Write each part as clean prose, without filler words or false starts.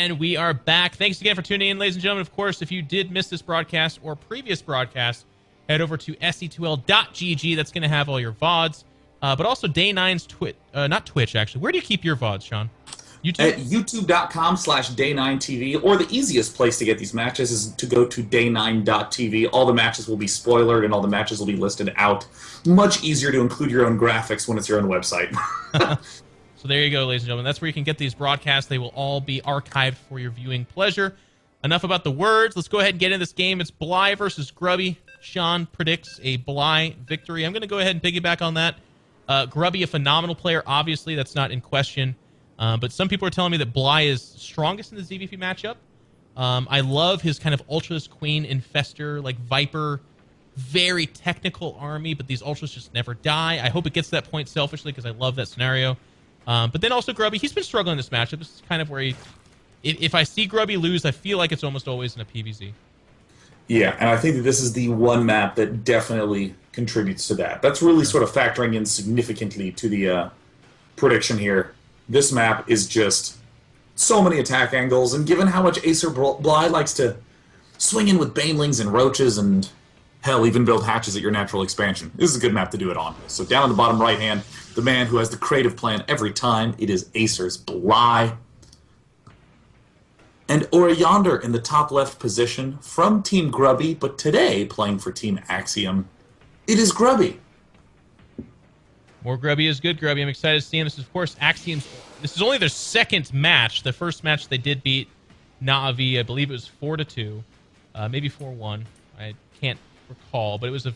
And we are back. Thanks again for tuning in, ladies and gentlemen. Of course, if you did miss this broadcast or previous broadcast, head over to SC2L.GG. That's going to have all your VODs. But also Day 9's Twitch. Not Twitch, actually. Where do you keep your VODs, Sean? YouTube? At youtube.com/day9tv, or the easiest place to get these matches is to go to day9.tv. All the matches will be spoilered and all the matches will be listed out. Much easier to include your own graphics when it's your own website. So there you go, ladies and gentlemen. That's where you can get these broadcasts. They will all be archived for your viewing pleasure. Enough about the words. Let's go ahead and get into this game. It's Bly versus Grubby. Sean predicts a Bly victory. I'm going to go ahead and piggyback on that. Grubby, a phenomenal player. Obviously, that's not in question. But some people are telling me that Bly is strongest in the ZVP matchup. I love his kind of Ultras, Queen, Infester, like Viper, very technical army, but these Ultras just never die. I hope it gets to that point selfishly because I love that scenario. But then also Grubby, he's been struggling in this matchup. This is kind of where if I see Grubby lose, I feel like it's almost always in a PvZ. Yeah, and I think that this is the one map that definitely contributes to that. That's really sort of factoring in significantly to the prediction here. This map is just so many attack angles, and given how much Acer Bly likes to swing in with Banelings and Roaches and, hell, even build hatches at your natural expansion, this is a good map to do it on. So down in the bottom right hand, the man who has the creative plan every time, it is Acer's Bly. And Yonder in the top left position from Team Grubby, but today playing for Team Axiom, it is Grubby. More Grubby is good, Grubby. I'm excited to see him. This is, of course, Axiom's. This is only their second match. The first match they did beat Na'Vi. I believe it was 4-2, maybe 4-1. I can't recall, but it was a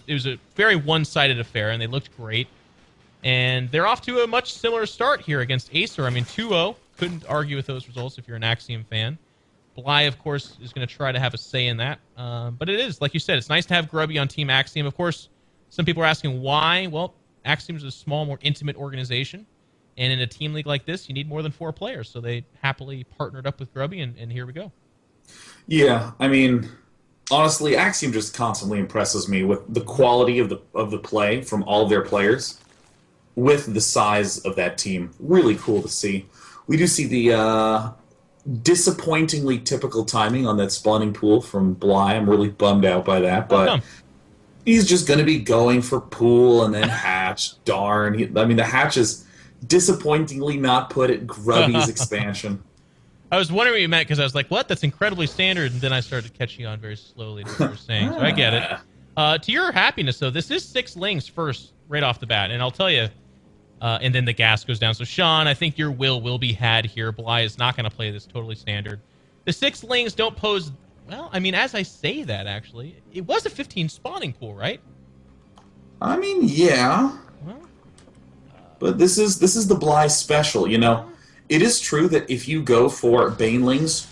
very one-sided affair, and they looked great. And they're off to a much similar start here against Acer. I mean, 2-0. Couldn't argue with those results if you're an Axiom fan. Bly, of course, is going to try to have a say in that. But it is, like you said, it's nice to have Grubby on Team Axiom. Of course, some people are asking why. Well, Axiom is a small, more intimate organization. And in a team league like this, you need more than 4 players. So they happily partnered up with Grubby, and here we go. Yeah, I mean, honestly, Axiom just constantly impresses me with the quality of the play from all of their players with the size of that team. Really cool to see. We do see the disappointingly typical timing on that spawning pool from Bly. I'm really bummed out by that, but he's just going to be going for pool and then hatch. Darn. I mean, the hatch is disappointingly not put at Grubby's expansion. I was wondering what you meant because I was like, what? That's incredibly standard. And then I started catching on very slowly to what you were saying. So I get it. To your happiness, though, this is 6 lings first right off the bat. And I'll tell you, and then the gas goes down. So, Sean, I think your will be had here. Bly is not going to play this totally standard. The 6 lings don't pose... Well, I mean, as I say that, actually, it was a 15 spawning pool, right? I mean, yeah. Well, but this is the Bly special, you know. It is true that if you go for Banelings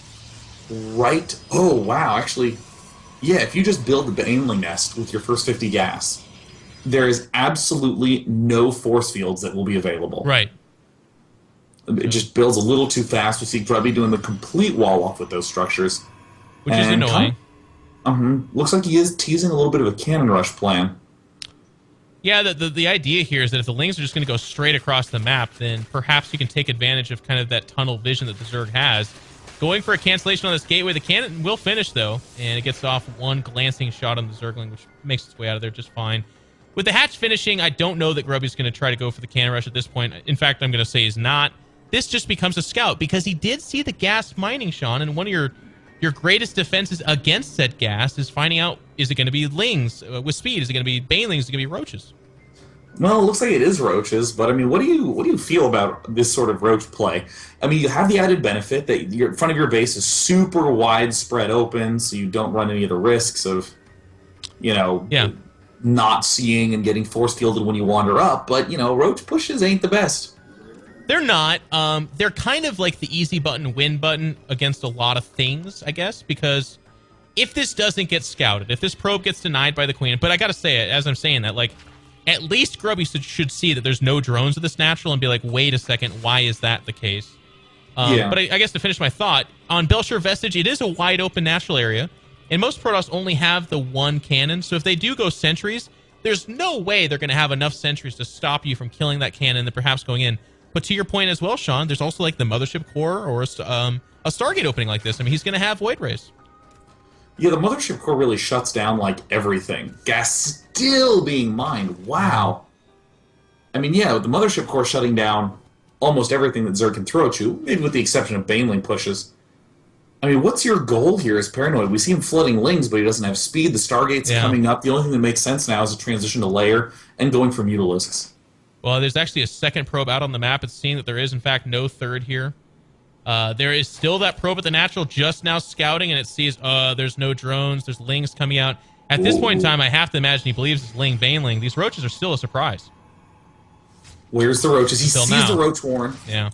right... Oh, wow, actually... Yeah, if you just build the Baneling nest with your first 50 gas... There is absolutely no force fields that will be available. Right. It just builds a little too fast. We see Grubby doing the complete wall off with those structures. Which is annoying. Looks like he is teasing a little bit of a cannon rush plan. Yeah, the idea here is that if the lings are just going to go straight across the map, then perhaps you can take advantage of kind of that tunnel vision that the Zerg has. Going for a cancellation on this gateway. The cannon will finish, though, and it gets off one glancing shot on the Zergling, which makes its way out of there just fine. With the hatch finishing, I don't know that Grubby's going to try to go for the cannon rush at this point. In fact, I'm going to say he's not. This just becomes a scout because he did see the gas mining, Sean, and one of your greatest defenses against said gas is finding out, is it going to be lings with speed? Is it going to be banelings? Is it going to be roaches? Well, it looks like it is roaches, but I mean, what do you feel about this sort of roach play? I mean, you have the added benefit that your front of your base is super widespread open, so you don't run any of the risks of, you know... Yeah. Not seeing and getting force fielded when you wander up, but, you know, roach pushes ain't the best. They're not. They're kind of like the easy button win button against a lot of things, I guess, because if this doesn't get scouted, if this probe gets denied by the Queen, but I gotta say it, as I'm saying that, like, at least Grubby should see that there's no drones of this natural and be like, wait a second, why is that the case? Yeah. But I guess to finish my thought, on Belshire Vestige, it is a wide open natural area. And most Protoss only have the 1 cannon, so if they do go sentries, there's no way they're going to have enough sentries to stop you from killing that cannon and perhaps going in. But to your point as well, Sean, there's also like the Mothership Core or a Stargate opening like this. I mean, he's going to have Void Rays. Yeah, the Mothership Core really shuts down, like, everything. Gas still being mined. Wow. I mean, yeah, with the Mothership Core shutting down almost everything that Zerg can throw at you, maybe with the exception of Baneling pushes. I mean, what's your goal here as Paranoid? We see him flooding Lings, but he doesn't have speed. The Stargate's coming up. The only thing that makes sense now is a transition to Lair and going for Mutalisks. Well, there's actually a second probe out on the map. It's seeing that there is, in fact, no third here. There is still that probe at the natural just now scouting, and it sees there's no drones. There's Lings coming out. At this point in time, I have to imagine he believes it's Ling, Baneling. These Roaches are still a surprise. Where's the Roaches? He sees the Roach Warren. Yeah.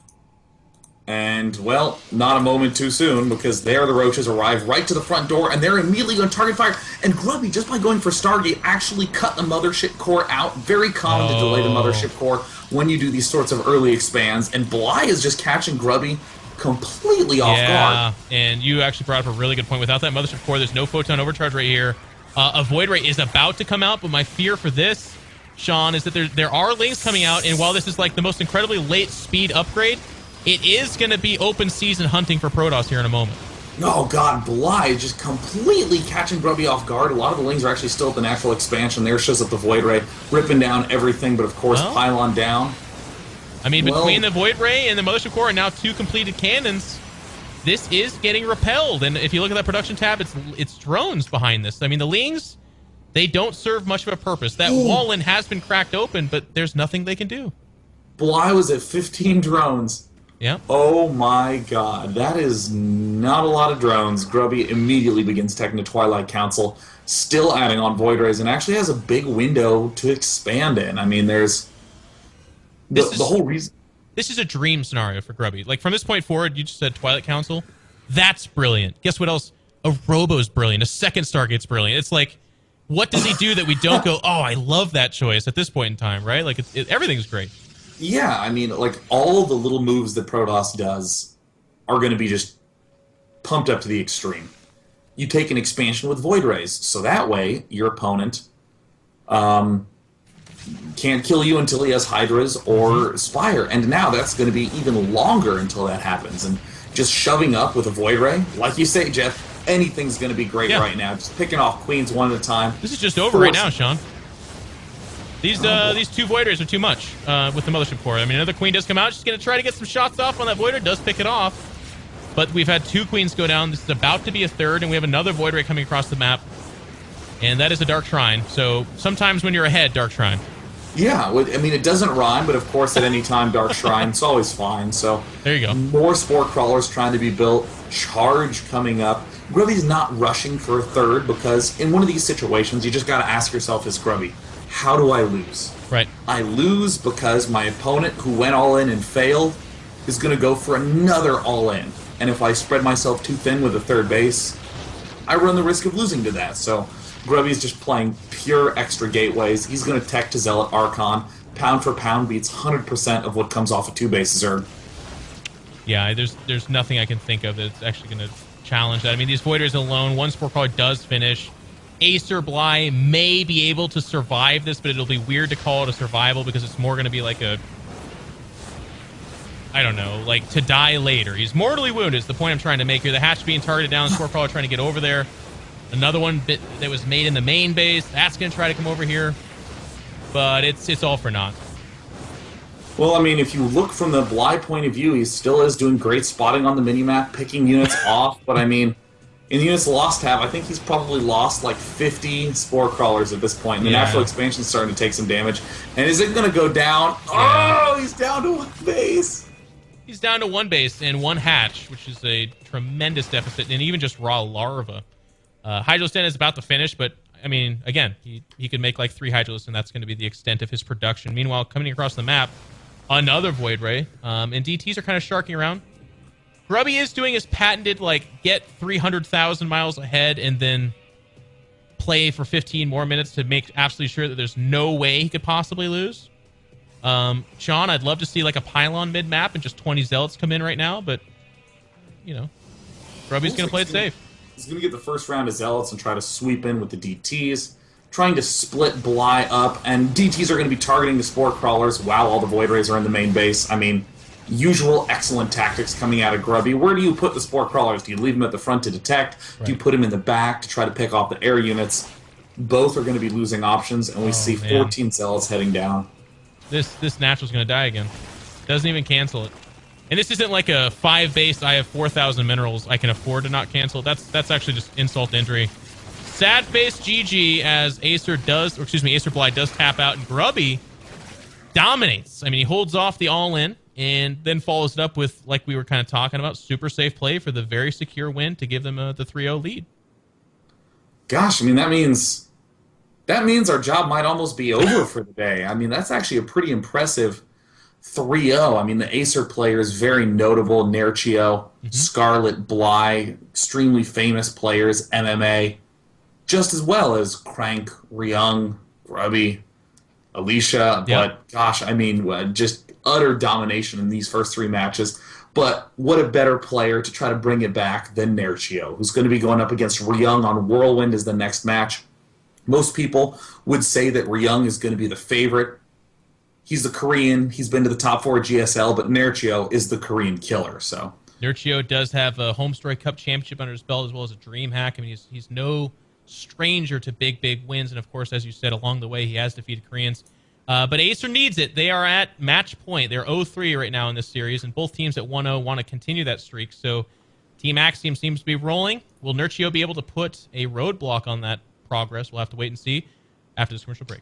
And, well, not a moment too soon, because there the Roaches arrive right to the front door, and they're immediately on target fire. And Grubby, just by going for Stargate, actually cut the Mothership Core out. Very common to delay the Mothership Core when you do these sorts of early expands. And Bly is just catching Grubby completely off guard. Yeah, and you actually brought up a really good point. Without that Mothership Core, there's no Photon Overcharge right here. A Void Ray is about to come out, but my fear for this, Sean, is that there are Lings coming out, and while this is like the most incredibly late speed upgrade, it is going to be open season hunting for Protoss here in a moment. Oh god, Bly just completely catching Grubby off guard. A lot of the Lings are actually still at the natural expansion. There shows up the Void Ray, ripping down everything, but of course, Pylon down. I mean, between the Void Ray and the Mothership Core and now 2 completed cannons, this is getting repelled. And if you look at that production tab, it's drones behind this. I mean, the Lings, they don't serve much of a purpose. That wall-in has been cracked open, but there's nothing they can do. Bly was at 15 drones. Yeah. Oh my god, that is not a lot of drones. Grubby immediately begins taking the Twilight Council, still adding on Void Rays, and actually has a big window to expand in. I mean, there's the whole reason. This is a dream scenario for Grubby. Like, from this point forward, you just said Twilight Council. That's brilliant. Guess what else? A Robo's brilliant. A second Stargate's brilliant. It's like, what does he do that we don't go, oh, I love that choice at this point in time, right? Like, everything's great. Yeah, I mean, like, all the little moves that Protoss does are going to be just pumped up to the extreme. You take an expansion with Void Rays, so that way your opponent can't kill you until he has Hydras or Spire, and now that's going to be even longer until that happens. And just shoving up with a Void Ray, like you say, Jeff, anything's going to be great right now. Just picking off Queens one at a time. This is just over right now, Sean. These 2 Void Rays are too much with the Mothership Core. I mean, another Queen does come out. She's going to try to get some shots off on that Void Ray. Does pick it off. But we've had 2 Queens go down. This is about to be a third, and we have another Void Ray coming across the map. And that is a Dark Shrine. So sometimes when you're ahead, Dark Shrine. Yeah, I mean, it doesn't rhyme, but of course at any time, Dark Shrine, it's always fine. So there you go. More Spore Crawlers trying to be built. Charge coming up. Grubby's not rushing for a third, because in one of these situations, you just got to ask yourself as Grubby, how do I lose? Right. I lose because my opponent, who went all in and failed, is going to go for another all in. And if I spread myself too thin with a third base, I run the risk of losing to that. So Grubby's just playing pure extra gateways. He's going to tech to Zealot Archon. Pound for pound beats 100% of what comes off a 2-base Zerg. Yeah, there's nothing I can think of that's actually going to challenge that. I mean, these Voiders alone, 1 Spore Crawler does finish. Acer Bly may be able to survive this, but it'll be weird to call it a survival because it's more going to be like a, I don't know, like to die later. He's mortally wounded is the point I'm trying to make here. The hatch being targeted down, Spore Crawler trying to get over there. Another one that was made in the main base. That's going to try to come over here. But it's all for naught. Well, I mean, if you look from the Bly point of view, he still is doing great spotting on the minimap, picking units off. But I mean, in the units lost tab, I think he's probably lost like 50 Spore Crawlers at this point. And the natural expansion's starting to take some damage. And is it going to go down? Yeah. Oh, he's down to 1 base. He's down to 1 base and 1 hatch, which is a tremendous deficit. And even just raw larva. Hydrosten is about to finish, but I mean, again, he could make like 3 Hydralisks, and that's going to be the extent of his production. Meanwhile, coming across the map, another Void Ray, and DTs are kind of sharking around. Grubby is doing his patented, like, get 300,000 miles ahead and then play for 15 more minutes to make absolutely sure that there's no way he could possibly lose. Sean, I'd love to see like a pylon mid-map and just 20 Zealots come in right now, but, you know, Grubby's going to play it safe. He's going to get the first round of Zealots and try to sweep in with the DTs. trying to split Bly up, and DTs are going to be targeting the Spore Crawlers while all the Void Rays are in the main base. I mean, usual excellent tactics coming out of Grubby. Where do you put the Spore Crawlers? Do you leave them at the front to detect? Right. Do you put them in the back to try to pick off the air units? Both are going to be losing options, and we see 14 cells heading down. This natural's going to die again. Doesn't even cancel it. And this isn't like a 5 base, I have 4,000 minerals, I can afford to not cancel. That's actually just insult to injury. Sad face GG as Acer Bly does tap out, and Grubby dominates. I mean, he holds off the all-in and then follows it up with, like we were kind of talking about, super safe play for the very secure win to give them the 3-0 lead. Gosh, I mean, that means our job might almost be over for the day. I mean, that's actually a pretty impressive 3-0. I mean, the Acer players, very notable. Nerchio, Scarlet, Bly, extremely famous players, MMA, just as well as Crank, Ryung, Grubby, Alicia. But gosh, I mean, just utter domination in these first 3 matches. But what a better player to try to bring it back than Nerchio, who's going to be going up against Ryung on Whirlwind as the next match. Most people would say that Ryung is going to be the favorite. He's the Korean. He's been to the top 4 GSL, but Nerchio is the Korean killer. So Nerchio does have a Homestory Cup championship under his belt, as well as a DreamHack. I mean, he's no stranger to big wins, and of course, as you said, along the way, he has defeated Koreans. But Acer needs it. They are at match point. They're 0-3 right now in this series, and both teams at 1-0 want to continue that streak. So Team Axiom seems to be rolling. Will Nerchio be able to put a roadblock on that progress? We'll have to wait and see after this commercial break.